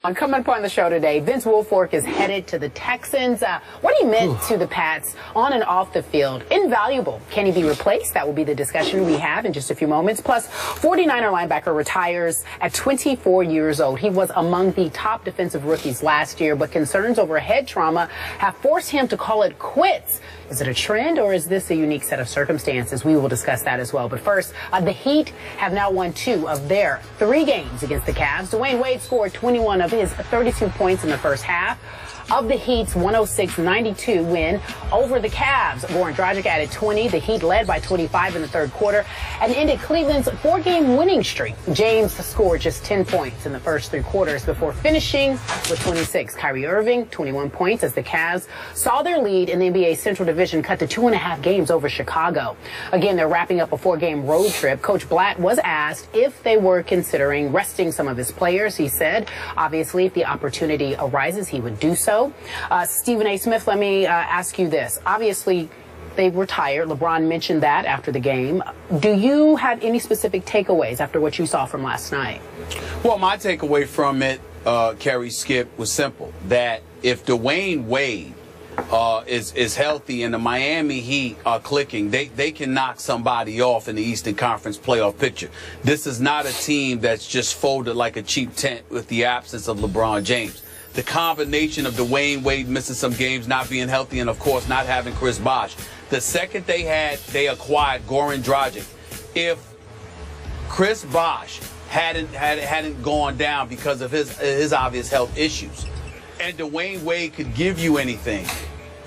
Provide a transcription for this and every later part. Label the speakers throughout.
Speaker 1: Coming up on the show today, Vince Wilfork is headed to the Texans. What he meant to the Pats on and off the field, invaluable. Can he be replaced? That will be the discussion we have in just a few moments. Plus, 49er linebacker retires at 24 years old. He was among the top defensive rookies last year, but concerns over head trauma have forced him to call it quits. Is it a trend, or is this a unique set of circumstances? We will discuss that as well. But first, the Heat have now won 2 of their 3 games against the Cavs. Dwyane Wade scored 21 of his 32 points in the first half of the Heat's 106-92 win over the Cavs. Goran Dragic added 20. The Heat led by 25 in the third quarter and ended Cleveland's 4-game winning streak. James scored just 10 points in the first 3 quarters before finishing with 26. Kyrie Irving, 21 points as the Cavs saw their lead in the NBA Central Division cut to 2.5 games over Chicago. Again, they're wrapping up a 4-game road trip. Coach Blatt was asked if they were considering resting some of his players. He said, obviously, if the opportunity arises, he would do so. Stephen A. Smith, let me ask you this. Obviously, they were tired. LeBron mentioned that after the game. Do you have any specific takeaways after what you saw from last night?
Speaker 2: Well, my takeaway from it, Kerry, Skip, was simple. That if Dwyane Wade is healthy and the Miami Heat are clicking, they can knock somebody off in the Eastern Conference playoff picture. This is not a team that's just folded like a cheap tent with the absence of LeBron James. The combination of Dwyane Wade missing some games, not being healthy, and, of course, not having Chris Bosh. The second they acquired Goran Dragic, if Chris Bosh hadn't gone down because of his obvious health issues, and Dwyane Wade could give you anything,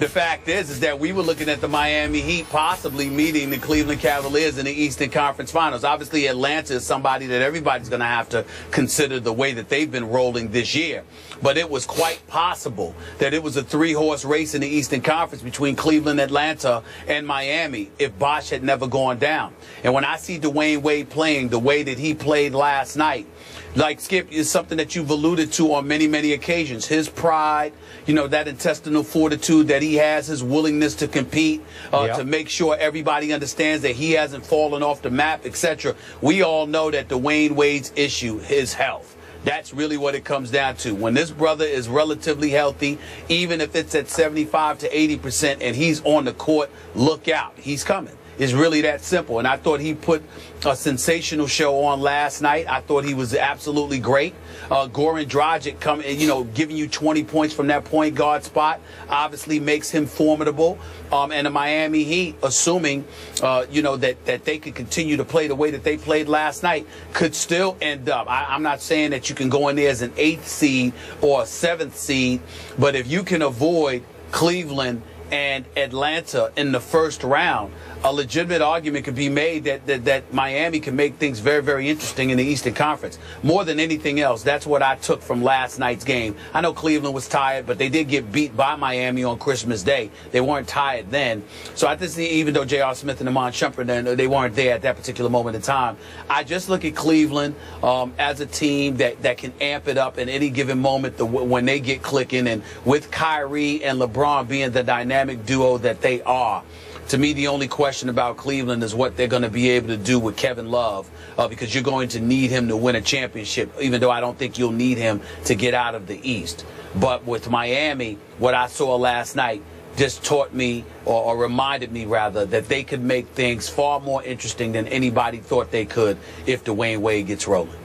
Speaker 2: the fact is that we were looking at the Miami Heat possibly meeting the Cleveland Cavaliers in the Eastern Conference Finals. Obviously, Atlanta is somebody that everybody's going to have to consider the way that they've been rolling this year. But it was quite possible that it was a 3-horse race in the Eastern Conference between Cleveland, Atlanta, and Miami if Bosh had never gone down. And when I see Dwyane Wade playing the way that he played last night, like, Skip, is something that you've alluded to on many, many occasions. His pride, that intestinal fortitude that he has, his willingness to compete, to make sure everybody understands that he hasn't fallen off the map, etc. We all know that Dwyane Wade's issue is health. That's really what it comes down to. When this brother is relatively healthy, even if it's at 75 to 80% and he's on the court, look out. He's coming. It's really that simple. And I thought he put a sensational show on last night. I thought he was absolutely great. Goran Dragic giving you 20 points from that point guard spot obviously makes him formidable. And the Miami Heat, assuming, that they could continue to play the way that they played last night, could still end up. I'm not saying that you can go in there as an 8th seed or a 7th seed, but if you can avoid Cleveland and Atlanta in the first round, a legitimate argument could be made that Miami can make things very, very interesting in the Eastern Conference. More than anything else, that's what I took from last night's game. I know Cleveland was tired, but they did get beat by Miami on Christmas Day. They weren't tired then. So I just think even though J.R. Smith and Amon Shumpert, they weren't there at that particular moment in time, I just look at Cleveland as a team that can amp it up in any given moment when they get clicking. And with Kyrie and LeBron being the dynamic duo that they are, to me, the only question about Cleveland is what they're going to be able to do with Kevin Love, because you're going to need him to win a championship, even though I don't think you'll need him to get out of the East. But with Miami, what I saw last night just taught me, or reminded me, rather, that they could make things far more interesting than anybody thought they could if Dwyane Wade gets rolling.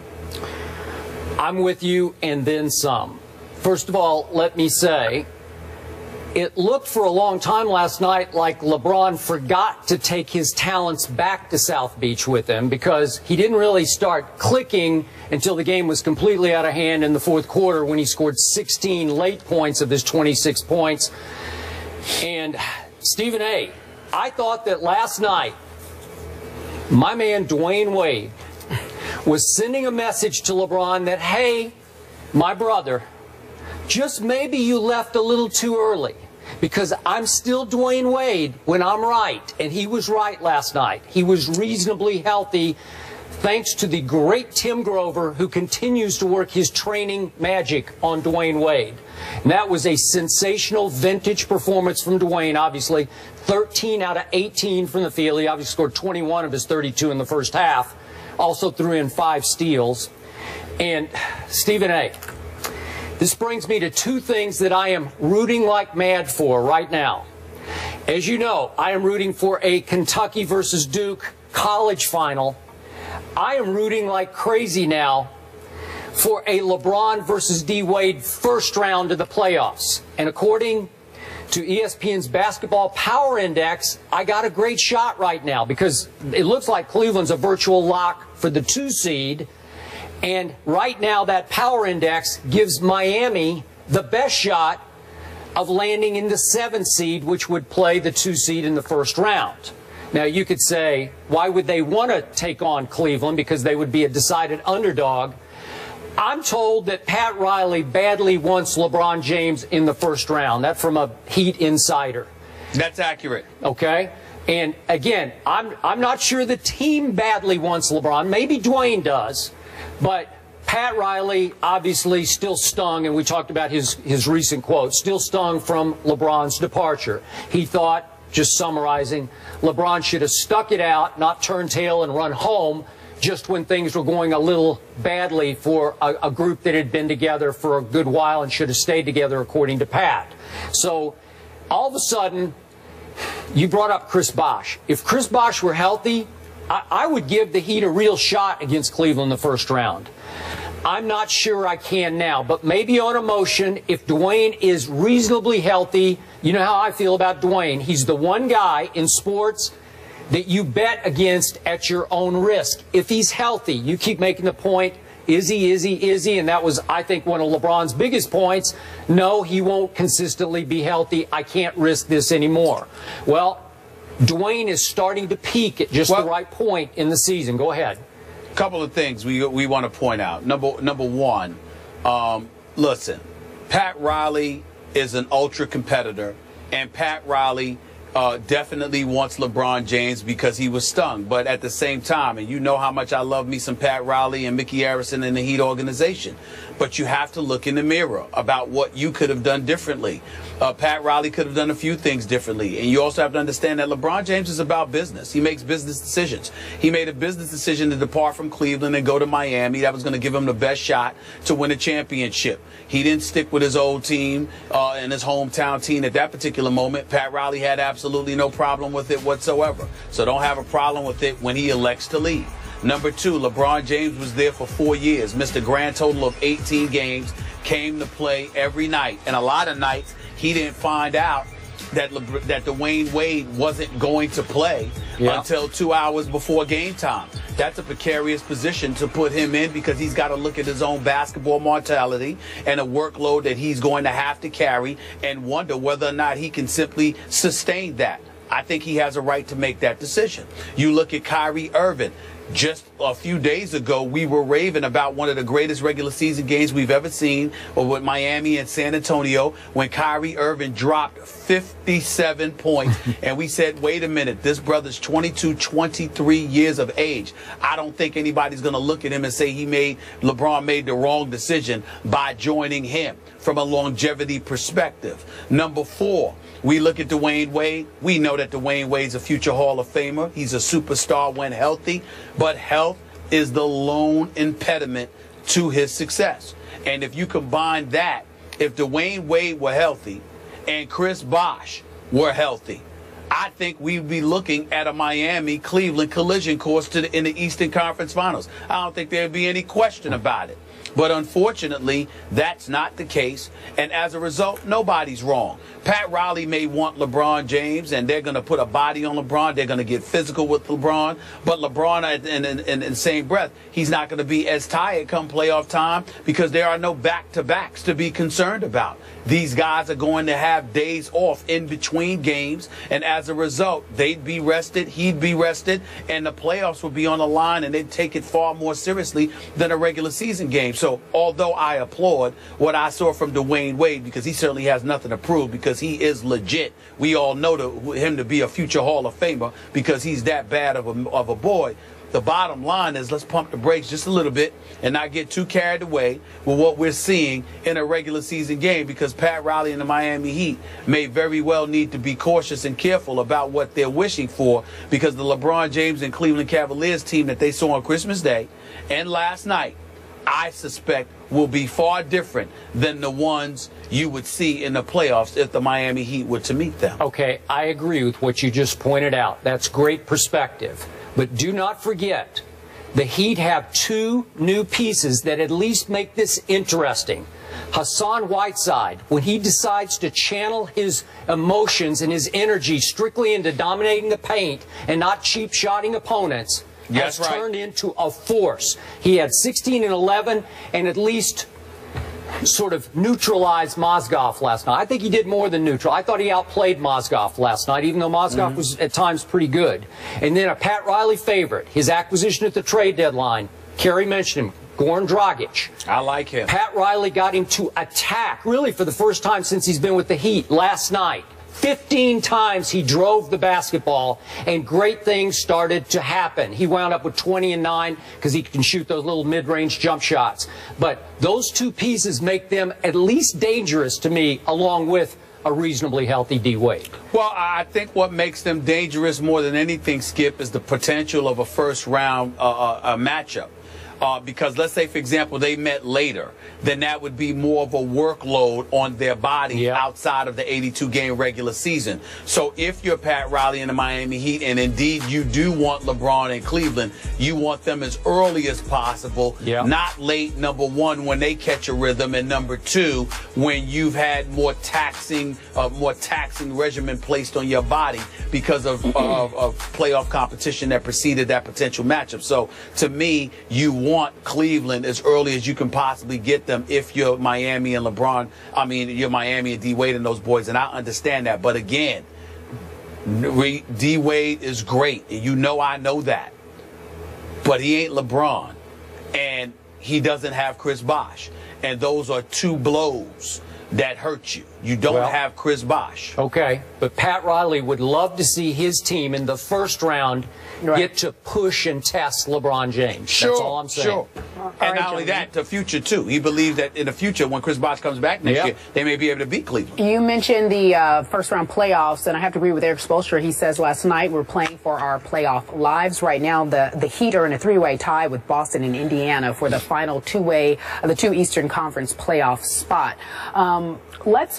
Speaker 3: I'm with you, and then some. First of all, let me say, it looked for a long time last night like LeBron forgot to take his talents back to South Beach with him, because he didn't really start clicking until the game was completely out of hand in the fourth quarter, when he scored 16 late points of his 26 points. And Stephen A., I thought that last night my man Dwyane Wade was sending a message to LeBron that, hey, my brother, just maybe you left a little too early, because I'm still Dwyane Wade when I'm right. And he was right last night. He was reasonably healthy, thanks to the great Tim Grover, who continues to work his training magic on Dwyane Wade. And that was a sensational vintage performance from Dwyane, obviously. 13 out of 18 from the field. He obviously scored 21 of his 32 in the first half. Also threw in 5 steals. And Stephen A., This brings me to two things that I am rooting like mad for right now. As you know, I am rooting for a Kentucky versus Duke college final. I am rooting like crazy now for a LeBron versus D. Wade first round of the playoffs. And according to ESPN's Basketball Power Index, I got a great shot right now because it looks like Cleveland's a virtual lock for the 2 seed. And right now that Power Index gives Miami the best shot of landing in the 7th seed, which would play the 2 seed in the first round. Now, you could say, why would they want to take on Cleveland? Because they would be a decided underdog. I'm told that Pat Riley badly wants LeBron James in the first round. That's from a Heat insider.
Speaker 2: That's accurate.
Speaker 3: Okay? And again, I'm not sure the team badly wants LeBron. Maybe Dwyane does. But Pat Riley obviously still stung, and we talked about his recent quote, still stung from LeBron's departure. He thought, just summarizing, LeBron should have stuck it out, not turned tail and run home just when things were going a little badly for a group that had been together for a good while and should have stayed together, according to Pat. So all of a sudden, you brought up Chris Bosh. If Chris Bosh were healthy, I would give the Heat a real shot against Cleveland in the first round. I'm not sure I can now, but maybe on emotion, if Dwyane is reasonably healthy, you know how I feel about Dwyane. He's the one guy in sports that you bet against at your own risk. If he's healthy, you keep making the point, is he? And that was, I think, one of LeBron's biggest points. No, he won't consistently be healthy. I can't risk this anymore. Well, Dwyane is starting to peak at just the right point in the season. Go ahead.
Speaker 2: A couple of things we want to point out. Number one, listen, Pat Riley is an ultra competitor, and Pat Riley definitely wants LeBron James because he was stung. But at the same time, and you know how much I love me some Pat Riley and Mickey Arison and the Heat organization, but you have to look in the mirror about what you could have done differently. Pat Riley could have done a few things differently. And you also have to understand that LeBron James is about business. He makes business decisions. He made a business decision to depart from Cleveland and go to Miami. That was going to give him the best shot to win a championship. He didn't stick with his old team and his hometown team at that particular moment. Pat Riley had absolutely no problem with it whatsoever. So don't have a problem with it when he elects to leave. Number two, LeBron James was there for 4 years, missed a grand total of 18 games, came to play every night. And a lot of nights he didn't find out that Dwyane Wade wasn't going to play until 2 hours before game time. That's a precarious position to put him in because he's got to look at his own basketball mortality and a workload that he's going to have to carry and wonder whether or not he can simply sustain that. I think he has a right to make that decision. You look at Kyrie Irving. Just a few days ago, we were raving about one of the greatest regular season games we've ever seen with Miami and San Antonio when Kyrie Irving dropped 57 points. And we said, wait a minute, this brother's 22, 23 years of age. I don't think anybody's going to look at him and say LeBron made the wrong decision by joining him from a longevity perspective. Number four, we look at Dwyane Wade. We know that Dwyane Wade's a future Hall of Famer. He's a superstar when healthy, but health is the lone impediment to his success. And if you combine that, if Dwyane Wade were healthy and Chris Bosh were healthy, I think we'd be looking at a Miami-Cleveland collision course in the Eastern Conference Finals. I don't think there'd be any question about it. But unfortunately, that's not the case. And as a result, nobody's wrong. Pat Riley may want LeBron James, and they're going to put a body on LeBron. They're going to get physical with LeBron. But LeBron, in the same breath, he's not going to be as tired come playoff time because there are no back-to-backs to be concerned about. These guys are going to have days off in between games. And as a result, they'd be rested, he'd be rested, and the playoffs would be on the line, and they'd take it far more seriously than a regular season game. So although I applaud what I saw from Dwyane Wade, because he certainly has nothing to prove, because he is legit. We all know him to be a future Hall of Famer because he's that bad of a boy. The bottom line is let's pump the brakes just a little bit and not get too carried away with what we're seeing in a regular season game, because Pat Riley and the Miami Heat may very well need to be cautious and careful about what they're wishing for, because the LeBron James and Cleveland Cavaliers team that they saw on Christmas Day and last night I suspect will be far different than the ones you would see in the playoffs if the Miami Heat were to meet them.
Speaker 3: Okay, I agree with what you just pointed out. That's great perspective. But do not forget, the Heat have two new pieces that at least make this interesting. Hassan Whiteside, when he decides to channel his emotions and his energy strictly into dominating the paint and not cheap-shotting opponents, has turned into a force. He had 16 and 11 and at least sort of neutralized Mozgov last night. I think he did more than neutral. I thought he outplayed Mozgov last night, even though Mozgov was at times pretty good. And then a Pat Riley favorite, his acquisition at the trade deadline. Kerry mentioned him. Goran Dragic.
Speaker 2: I like him.
Speaker 3: Pat Riley got him to attack, really for the first time since he's been with the Heat last night. 15 times he drove the basketball, and great things started to happen. He wound up with 20 and 9 because he can shoot those little mid-range jump shots. But those two pieces make them at least dangerous to me, along with a reasonably healthy D. Wade.
Speaker 2: Well, I think what makes them dangerous more than anything, Skip, is the potential of a first-round matchup. Because let's say, for example, they met later, then that would be more of a workload on their body outside of the 82-game regular season. So if you're Pat Riley and the Miami Heat, and indeed you do want LeBron in Cleveland, you want them as early as possible, not late, number one, when they catch a rhythm, and number two, when you've had more taxing regimen placed on your body because of playoff competition that preceded that potential matchup. So to me, you want Cleveland as early as you can possibly get them if you're Miami and LeBron. I mean, you're Miami and D. Wade and those boys, and I understand that. But again, D. Wade is great. You know I know that. But he ain't LeBron. And he doesn't have Chris Bosh. And those are two blows that hurt you. You don't have Chris Bosh.
Speaker 3: Okay, but Pat Riley would love to see his team in the first round get to push and test LeBron James.
Speaker 2: Sure,
Speaker 3: that's all I'm saying.
Speaker 2: Sure. And not only that, the future, too. He believes that in the future, when Chris Bosh comes back next year, they may be able to beat Cleveland.
Speaker 1: You mentioned the first-round playoffs, and I have to agree with Eric Spoelstra. He says last night we're playing for our playoff lives. Right now, the Heat are in a three-way tie with Boston and Indiana for the final the two Eastern Conference playoff spot. Let's